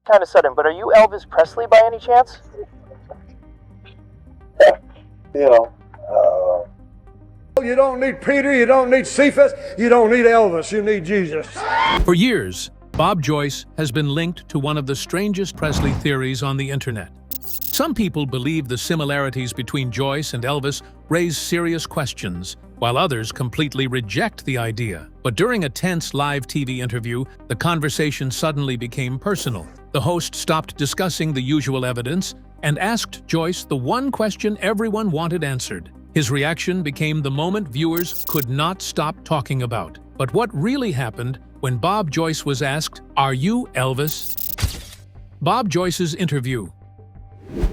kind of sudden, but are you Elvis Presley by any chance? You know, You don't need Peter, you don't need Cephas, you don't need Elvis, you need Jesus. For years, Bob Joyce has been linked to one of the strangest Presley theories on the internet. Some people believe the similarities between Joyce and Elvis raise serious questions, while others completely reject the idea. But during a tense live TV interview, the conversation suddenly became personal. The host stopped discussing the usual evidence and asked Joyce the one question everyone wanted answered. His reaction became the moment viewers could not stop talking about. But what really happened when Bob Joyce was asked, "Are you Elvis?" Bob Joyce's interview.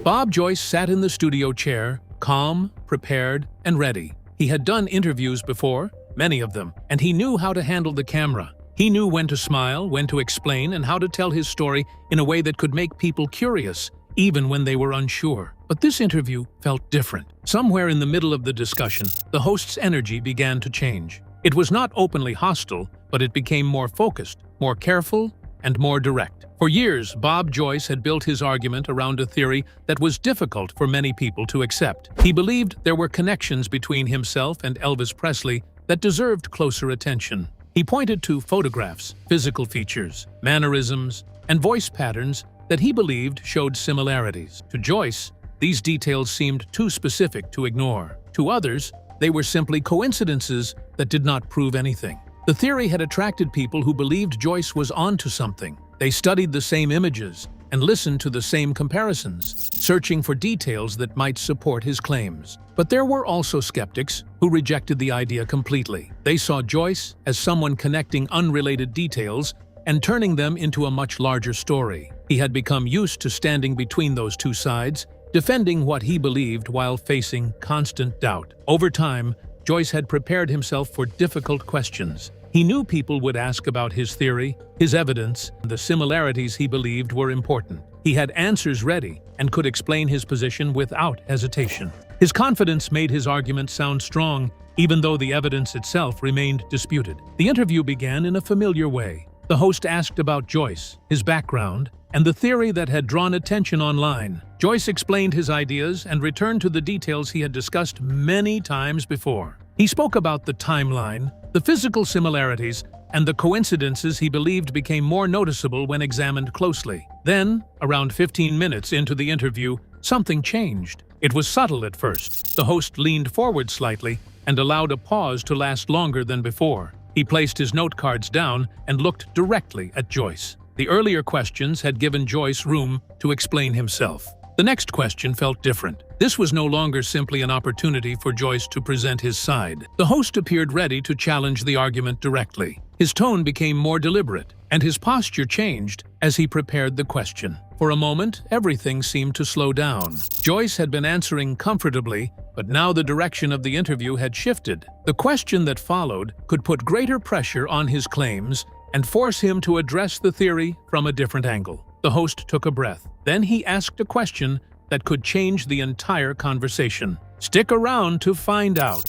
Bob Joyce sat in the studio chair, calm, prepared, and ready. He had done interviews before, many of them, and he knew how to handle the camera. He knew when to smile, when to explain, and how to tell his story in a way that could make people curious, even when they were unsure. But this interview felt different. Somewhere in the middle of the discussion, the host's energy began to change. It was not openly hostile, but it became more focused, more careful, and more direct. For years, Bob Joyce had built his argument around a theory that was difficult for many people to accept. He believed there were connections between himself and Elvis Presley that deserved closer attention. He pointed to photographs, physical features, mannerisms, and voice patterns that he believed showed similarities. To Joyce, these details seemed too specific to ignore. To others, they were simply coincidences that did not prove anything. The theory had attracted people who believed Joyce was onto something. They studied the same images and listened to the same comparisons, searching for details that might support his claims. But there were also skeptics who rejected the idea completely. They saw Joyce as someone connecting unrelated details and turning them into a much larger story. He had become used to standing between those two sides, defending what he believed while facing constant doubt. Over time, Joyce had prepared himself for difficult questions. He knew people would ask about his theory, his evidence, and the similarities he believed were important. He had answers ready and could explain his position without hesitation. His confidence made his argument sound strong, even though the evidence itself remained disputed. The interview began in a familiar way. The host asked about Joyce, his background, and the theory that had drawn attention online. Joyce explained his ideas and returned to the details he had discussed many times before. He spoke about the timeline, the physical similarities, and the coincidences he believed became more noticeable when examined closely. Then, around 15 minutes into the interview, something changed. It was subtle at first. The host leaned forward slightly and allowed a pause to last longer than before. He placed his note cards down and looked directly at Joyce. The earlier questions had given Joyce room to explain himself. The next question felt different. This was no longer simply an opportunity for Joyce to present his side. The host appeared ready to challenge the argument directly. His tone became more deliberate, and his posture changed as he prepared the question. For a moment, everything seemed to slow down. Joyce had been answering comfortably, but now the direction of the interview had shifted. The question that followed could put greater pressure on his claims and force him to address the theory from a different angle. The host took a breath. Then he asked a question that could change the entire conversation. Stick around to find out.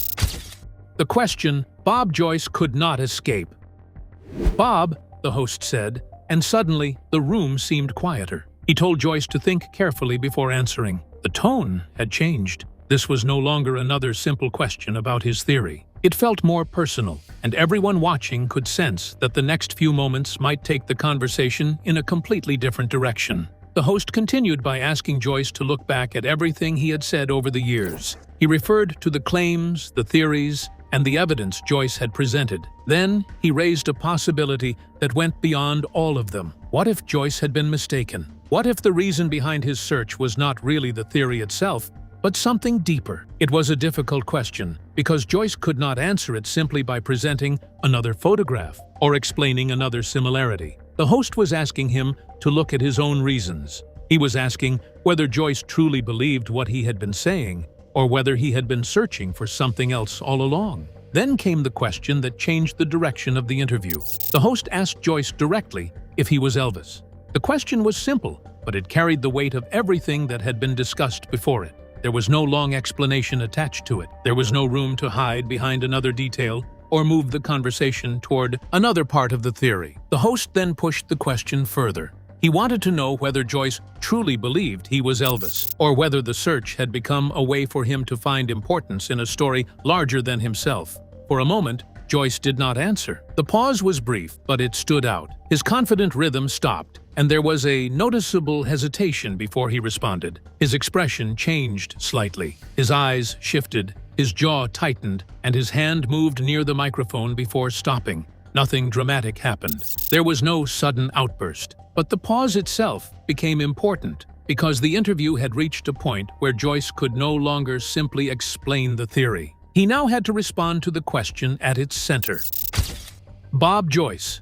The question Bob Joyce could not escape. "Bob," the host said, and suddenly the room seemed quieter. He told Joyce to think carefully before answering. The tone had changed. This was no longer another simple question about his theory. It felt more personal, and everyone watching could sense that the next few moments might take the conversation in a completely different direction. The host continued by asking Joyce to look back at everything he had said over the years. He referred to the claims, the theories, and the evidence Joyce had presented. Then he raised a possibility that went beyond all of them. What if Joyce had been mistaken? What if the reason behind his search was not really the theory itself, but something deeper? It was a difficult question, because Joyce could not answer it simply by presenting another photograph or explaining another similarity. The host was asking him to look at his own reasons. He was asking whether Joyce truly believed what he had been saying, or whether he had been searching for something else all along. Then came the question that changed the direction of the interview. The host asked Joyce directly if he was Elvis. The question was simple, but it carried the weight of everything that had been discussed before it. There was no long explanation attached to it. There was no room to hide behind another detail or move the conversation toward another part of the theory. The host then pushed the question further. He wanted to know whether Joyce truly believed he was Elvis, or whether the search had become a way for him to find importance in a story larger than himself. For a moment, Joyce did not answer. The pause was brief, but it stood out. His confident rhythm stopped, and there was a noticeable hesitation before he responded. His expression changed slightly. His eyes shifted, his jaw tightened, and his hand moved near the microphone before stopping. Nothing dramatic happened. There was no sudden outburst. But the pause itself became important because the interview had reached a point where Joyce could no longer simply explain the theory. He now had to respond to the question at its center. Bob Joyce.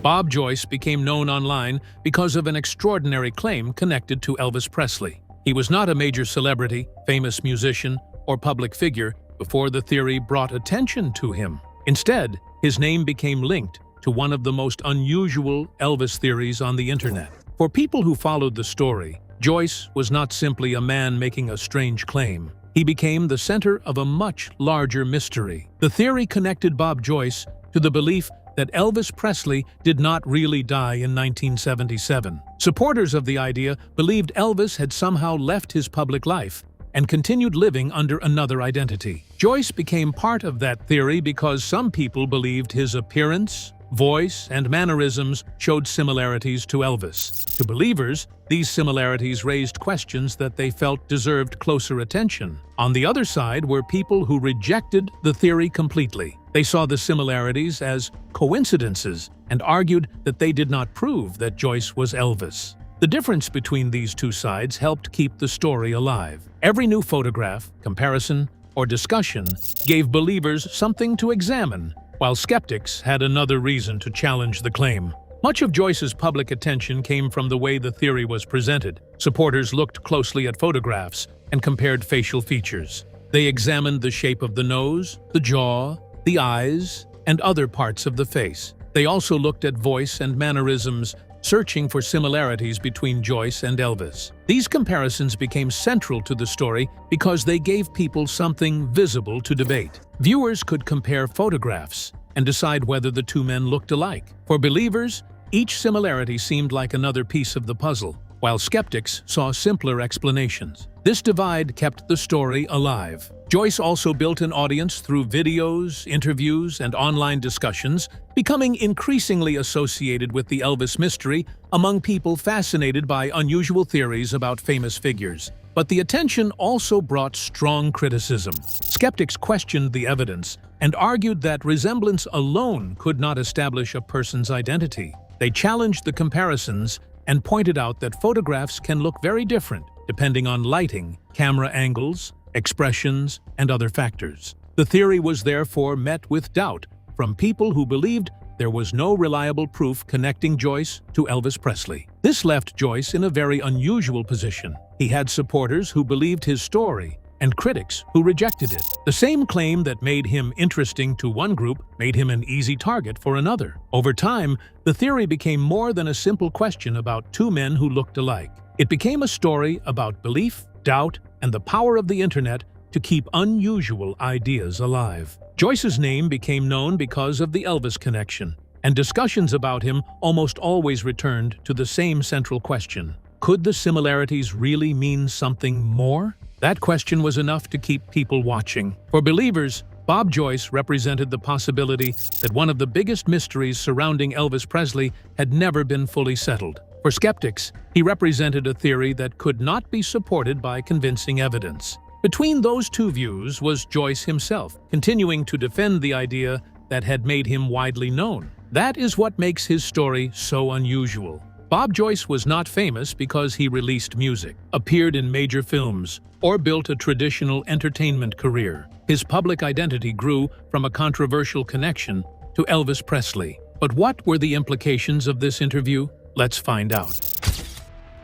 Bob Joyce became known online because of an extraordinary claim connected to Elvis Presley. He was not a major celebrity, famous musician, or public figure before the theory brought attention to him. Instead, his name became linked to one of the most unusual Elvis theories on the internet. For people who followed the story, Joyce was not simply a man making a strange claim. He became the center of a much larger mystery. The theory connected Bob Joyce to the belief that Elvis Presley did not really die in 1977. Supporters of the idea believed Elvis had somehow left his public life and continued living under another identity. Joyce became part of that theory because some people believed his appearance, voice, and mannerisms showed similarities to Elvis. To believers, these similarities raised questions that they felt deserved closer attention. On the other side were people who rejected the theory completely. They saw the similarities as coincidences and argued that they did not prove that Joyce was Elvis. The difference between these two sides helped keep the story alive. Every new photograph, comparison, or discussion gave believers something to examine, while skeptics had another reason to challenge the claim. Much of Joyce's public attention came from the way the theory was presented. Supporters looked closely at photographs and compared facial features. They examined the shape of the nose, the jaw, the eyes, and other parts of the face. They also looked at voice and mannerisms, searching for similarities between Joyce and Elvis. These comparisons became central to the story because they gave people something visible to debate. Viewers could compare photographs and decide whether the two men looked alike. For believers, each similarity seemed like another piece of the puzzle, while skeptics saw simpler explanations. This divide kept the story alive. Joyce also built an audience through videos, interviews, and online discussions, becoming increasingly associated with the Elvis mystery among people fascinated by unusual theories about famous figures. But the attention also brought strong criticism. Skeptics questioned the evidence and argued that resemblance alone could not establish a person's identity. They challenged the comparisons and pointed out that photographs can look very different depending on lighting, camera angles, expressions, and other factors. The theory was therefore met with doubt from people who believed there was no reliable proof connecting Joyce to Elvis Presley. This left Joyce in a very unusual position. He had supporters who believed his story and critics who rejected it. The same claim that made him interesting to one group made him an easy target for another. Over time, the theory became more than a simple question about two men who looked alike. It became a story about belief, doubt, and the power of the internet to keep unusual ideas alive. Joyce's name became known because of the Elvis connection, and discussions about him almost always returned to the same central question. Could the similarities really mean something more? That question was enough to keep people watching. For believers, Bob Joyce represented the possibility that one of the biggest mysteries surrounding Elvis Presley had never been fully settled. For skeptics, he represented a theory that could not be supported by convincing evidence. Between those two views was Joyce himself, continuing to defend the idea that had made him widely known. That is what makes his story so unusual. Bob Joyce was not famous because he released music, appeared in major films, or built a traditional entertainment career. His public identity grew from a controversial connection to Elvis Presley. But what were the implications of this interview? Let's find out.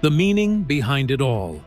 The meaning behind it all.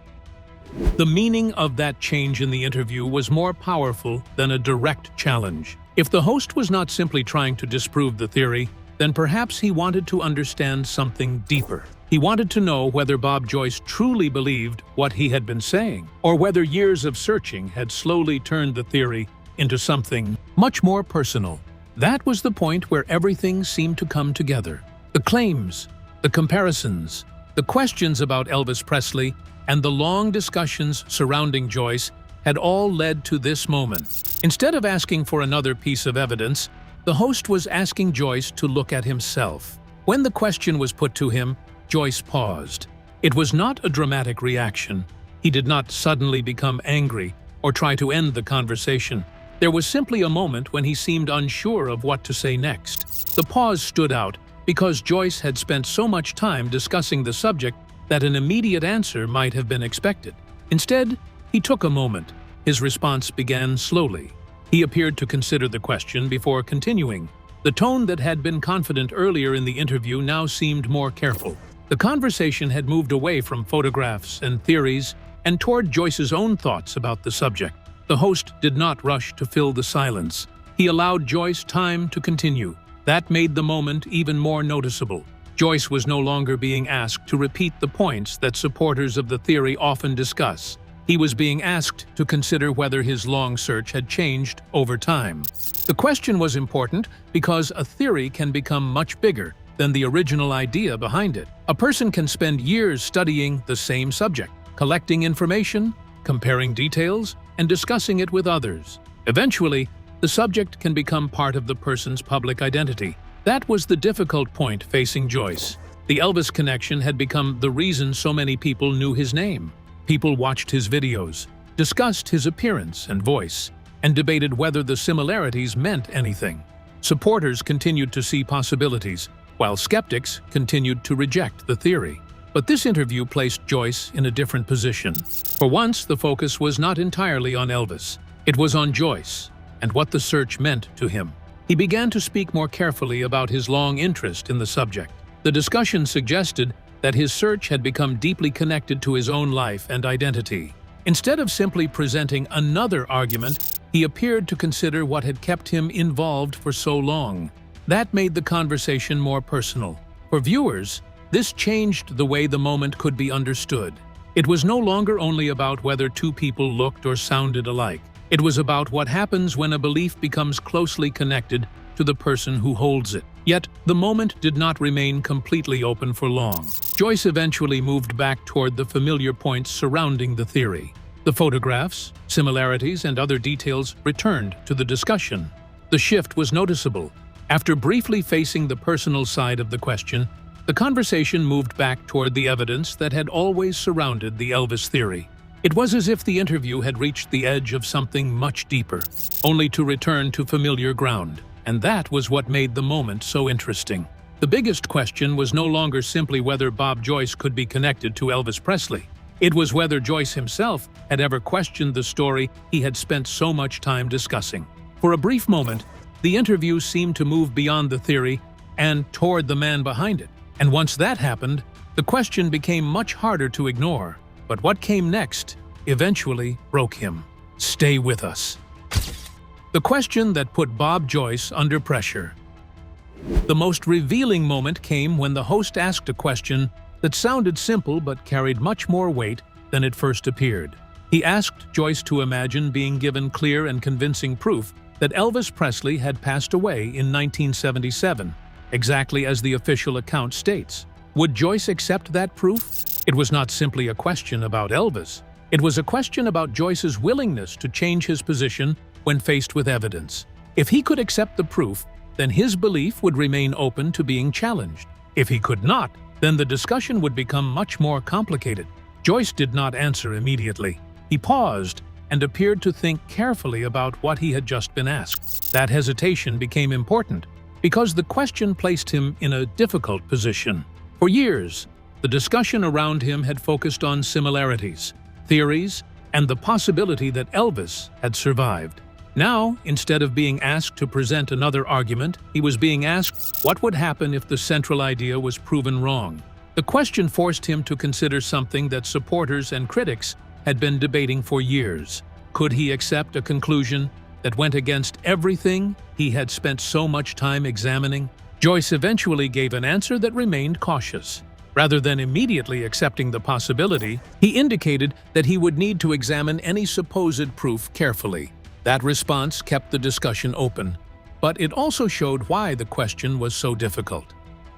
The meaning of that change in the interview was more powerful than a direct challenge. If the host was not simply trying to disprove the theory, then perhaps he wanted to understand something deeper. He wanted to know whether Bob Joyce truly believed what he had been saying, or whether years of searching had slowly turned the theory into something much more personal. That was the point where everything seemed to come together. The claims, The comparisons, the questions about Elvis Presley, and the long discussions surrounding Joyce had all led to this moment. Instead of asking for another piece of evidence, the host was asking Joyce to look at himself. When the question was put to him, Joyce paused. It was not a dramatic reaction. He did not suddenly become angry or try to end the conversation. There was simply a moment when he seemed unsure of what to say next. The pause stood out because Joyce had spent so much time discussing the subject that an immediate answer might have been expected. Instead, he took a moment. His response began slowly. He appeared to consider the question before continuing. The tone that had been confident earlier in the interview now seemed more careful. The conversation had moved away from photographs and theories and toward Joyce's own thoughts about the subject. The host did not rush to fill the silence. He allowed Joyce time to continue. That made the moment even more noticeable. Joyce was no longer being asked to repeat the points that supporters of the theory often discuss. He was being asked to consider whether his long search had changed over time. The question was important because a theory can become much bigger than the original idea behind it. A person can spend years studying the same subject, collecting information, comparing details, and discussing it with others. Eventually, the subject can become part of the person's public identity. That was the difficult point facing Joyce. The Elvis connection had become the reason so many people knew his name. People watched his videos, discussed his appearance and voice, and debated whether the similarities meant anything. Supporters continued to see possibilities, while skeptics continued to reject the theory. But this interview placed Joyce in a different position. For once, the focus was not entirely on Elvis. It was on Joyce and what the search meant to him. He began to speak more carefully about his long interest in the subject. The discussion suggested that his search had become deeply connected to his own life and identity. Instead of simply presenting another argument, he appeared to consider what had kept him involved for so long. That made the conversation more personal. For viewers, this changed the way the moment could be understood. It was no longer only about whether two people looked or sounded alike. It was about what happens when a belief becomes closely connected to the person who holds it. Yet, the moment did not remain completely open for long. Joyce eventually moved back toward the familiar points surrounding the theory. The photographs, similarities, and other details returned to the discussion. The shift was noticeable. After briefly facing the personal side of the question, the conversation moved back toward the evidence that had always surrounded the Elvis theory. It was as if the interview had reached the edge of something much deeper, only to return to familiar ground. And that was what made the moment so interesting. The biggest question was no longer simply whether Bob Joyce could be connected to Elvis Presley. It was whether Joyce himself had ever questioned the story he had spent so much time discussing. For a brief moment, the interview seemed to move beyond the theory and toward the man behind it. And once that happened, the question became much harder to ignore. But what came next eventually broke him. Stay with us. The question that put Bob Joyce under pressure. The most revealing moment came when the host asked a question that sounded simple but carried much more weight than it first appeared. He asked Joyce to imagine being given clear and convincing proof that Elvis Presley had passed away in 1977, exactly as the official account states. Would Joyce accept that proof? It was not simply a question about Elvis. It was a question about Joyce's willingness to change his position when faced with evidence. If he could accept the proof, then his belief would remain open to being challenged. If he could not, then the discussion would become much more complicated. Joyce did not answer immediately. He paused and appeared to think carefully about what he had just been asked. That hesitation became important because the question placed him in a difficult position. For years, the discussion around him had focused on similarities, theories, and the possibility that Elvis had survived. Now, instead of being asked to present another argument, he was being asked what would happen if the central idea was proven wrong. The question forced him to consider something that supporters and critics had been debating for years. Could he accept a conclusion that went against everything he had spent so much time examining? Joyce eventually gave an answer that remained cautious. Rather than immediately accepting the possibility, he indicated that he would need to examine any supposed proof carefully. That response kept the discussion open, but it also showed why the question was so difficult.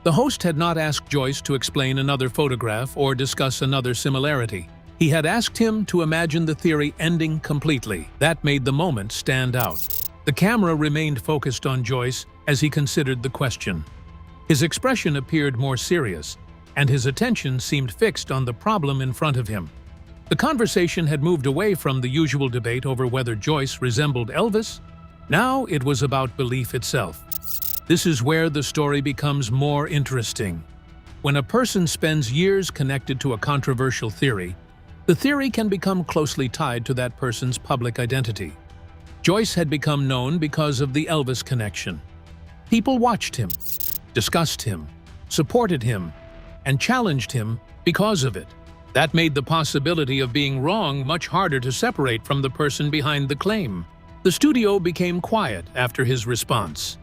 The host had not asked Joyce to explain another photograph or discuss another similarity. He had asked him to imagine the theory ending completely. That made the moment stand out. The camera remained focused on Joyce as he considered the question. His expression appeared more serious, and his attention seemed fixed on the problem in front of him. The conversation had moved away from the usual debate over whether Joyce resembled Elvis. Now it was about belief itself. This is where the story becomes more interesting. When a person spends years connected to a controversial theory, the theory can become closely tied to that person's public identity. Joyce had become known because of the Elvis connection. People watched him, discussed him, supported him, and challenged him because of it. That made the possibility of being wrong much harder to separate from the person behind the claim. The studio became quiet after his response.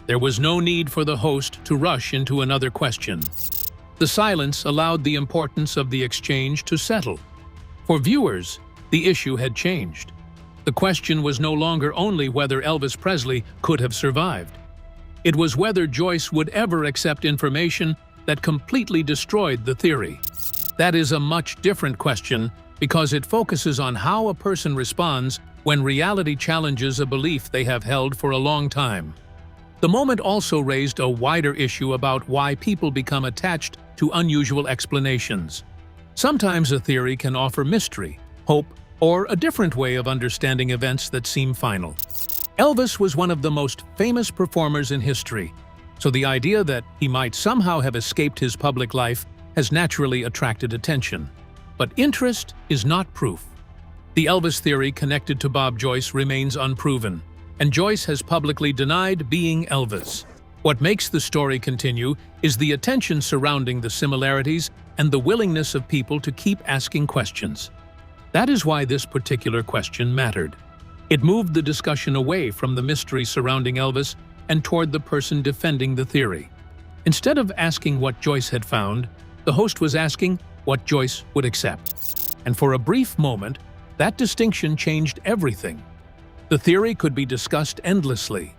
There was no need for the host to rush into another question. The silence allowed the importance of the exchange to settle. For viewers, the issue had changed. The question was no longer only whether Elvis Presley could have survived. It was whether Joyce would ever accept information that completely destroyed the theory. That is a much different question because it focuses on how a person responds when reality challenges a belief they have held for a long time. The moment also raised a wider issue about why people become attached to unusual explanations. Sometimes a theory can offer mystery, hope, or a different way of understanding events that seem final. Elvis was one of the most famous performers in history, so the idea that he might somehow have escaped his public life has naturally attracted attention. But interest is not proof. The Elvis theory connected to Bob Joyce remains unproven, and Joyce has publicly denied being Elvis. What makes the story continue is the attention surrounding the similarities and the willingness of people to keep asking questions. That is why this particular question mattered. It moved the discussion away from the mystery surrounding Elvis and toward the person defending the theory. Instead of asking what Joyce had found, the host was asking what Joyce would accept. And for a brief moment, that distinction changed everything. The theory could be discussed endlessly.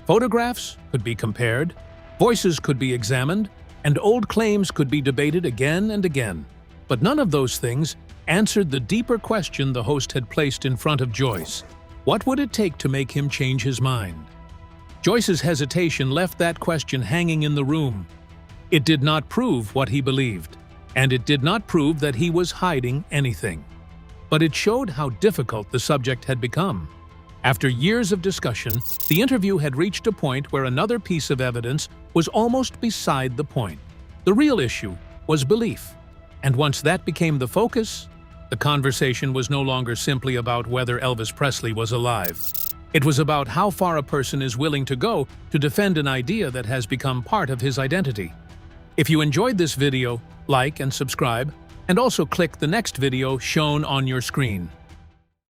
Photographs could be compared, voices could be examined, and old claims could be debated again and again. But none of those things answered the deeper question the host had placed in front of Joyce. What would it take to make him change his mind? Joyce's hesitation left that question hanging in the room. It did not prove what he believed, and it did not prove that he was hiding anything. But it showed how difficult the subject had become. After years of discussion, the interview had reached a point where another piece of evidence was almost beside the point. The real issue was belief. And once that became the focus, the conversation was no longer simply about whether Elvis Presley was alive. It was about how far a person is willing to go to defend an idea that has become part of his identity. If you enjoyed this video, like and subscribe, and also click the next video shown on your screen.